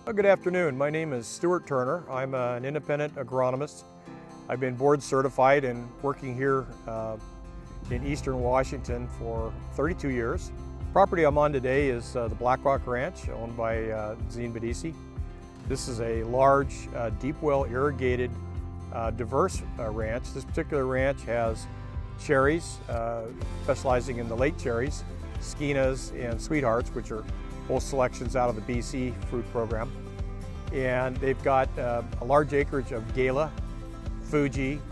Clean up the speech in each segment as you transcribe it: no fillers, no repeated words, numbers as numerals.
Well, good afternoon. My name is Stuart Turner. I'm an independent agronomist. I've been board certified and working here in Eastern Washington for 32 years. The property I'm on today is the Blackrock Ranch, owned by Zine Medici. This is a large, deep well irrigated, diverse ranch. This particular ranch has cherries, specializing in the late cherries, Skenas and Sweethearts, which are both selections out of the BC fruit program. And they've got a large acreage of Gala, Fuji,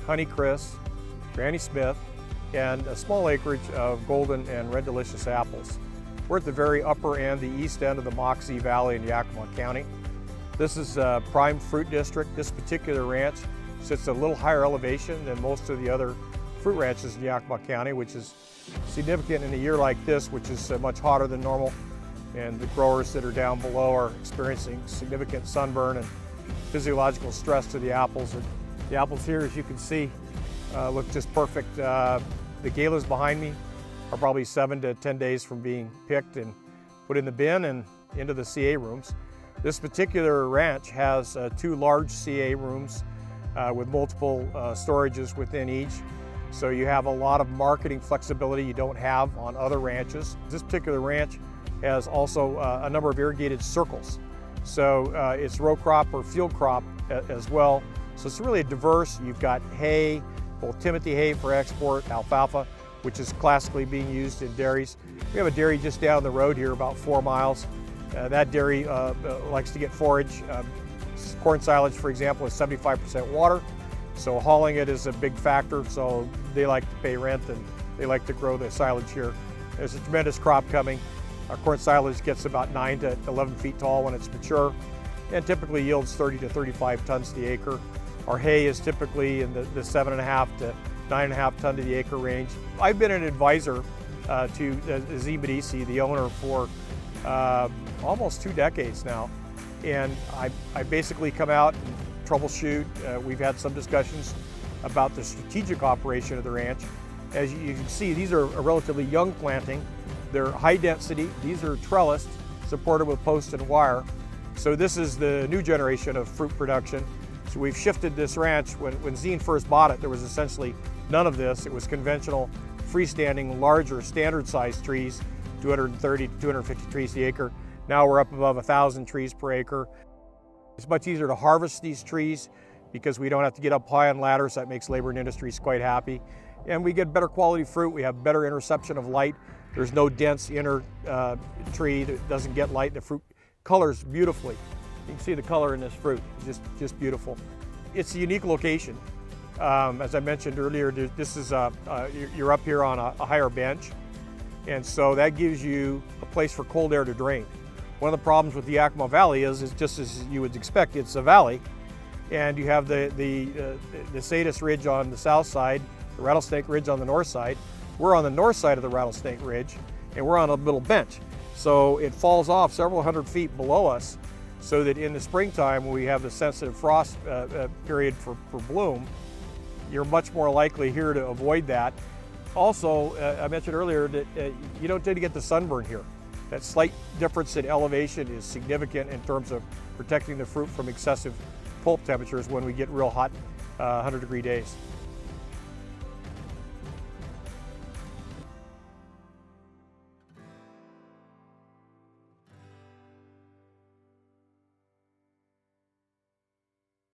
Honeycrisp, Granny Smith, and a small acreage of Golden and Red Delicious apples. We're at the very upper end, the east end of the Moxie Valley in Yakima County. This is a prime fruit district. This particular ranch sits at a little higher elevation than most of the other fruit ranches in Yakima County, which is significant in a year like this, which is much hotter than normal. And the growers that are down below are experiencing significant sunburn and physiological stress to the apples. And the apples here, as you can see, look just perfect. The Galas behind me are probably 7 to 10 days from being picked and put in the bin and into the CA rooms. This particular ranch has 2 large CA rooms with multiple storages within each. So you have a lot of marketing flexibility you don't have on other ranches. This particular ranch has also a number of irrigated circles. So it's row crop or field crop as well. So it's really diverse. You've got hay, both Timothy hay for export, alfalfa, which is classically being used in dairies. We have a dairy just down the road here, about 4 miles. That dairy likes to get forage. Corn silage, for example, is 75% water. So hauling it is a big factor. So they like to pay rent and they like to grow the silage here. There's a tremendous crop coming. Our corn silage gets about 9 to 11 feet tall when it's mature and typically yields 30 to 35 tons to the acre. Our hay is typically in the 7.5 to 9.5 ton to the acre range. I've been an advisor to Zine Medici, the owner, for almost 2 decades now. And I basically come out and troubleshoot. We've had some discussions about the strategic operation of the ranch. As you can see, these are a relatively young planting. They're high density. These are trellised, supported with post and wire. So this is the new generation of fruit production. So we've shifted this ranch. When Zine first bought it, there was essentially none of this. It was conventional, freestanding, larger, standard sized trees, 230 to 250 trees the acre. Now we're up above 1,000 trees per acre. It's much easier to harvest these trees because we don't have to get up high on ladders. That makes labor and industries quite happy. And we get better quality fruit. We have better interception of light. There's no dense inner tree that doesn't get light. The fruit colors beautifully. You can see the color in this fruit, just beautiful. It's a unique location. As I mentioned earlier, this is you're up here on a higher bench, and so that gives you a place for cold air to drain. One of the problems with the Yakima Valley is just as you would expect, it's a valley, and you have the Sadis Ridge on the south side, the Rattlesnake Ridge on the north side. We're on the north side of the Rattlesnake Ridge, and we're on a middle bench. So it falls off several hundred feet below us, so that in the springtime, when we have the sensitive frost period for bloom, you're much more likely here to avoid that. Also, I mentioned earlier that you don't tend to get the sunburn here. That slight difference in elevation is significant in terms of protecting the fruit from excessive pulp temperatures when we get real hot 100-degree days.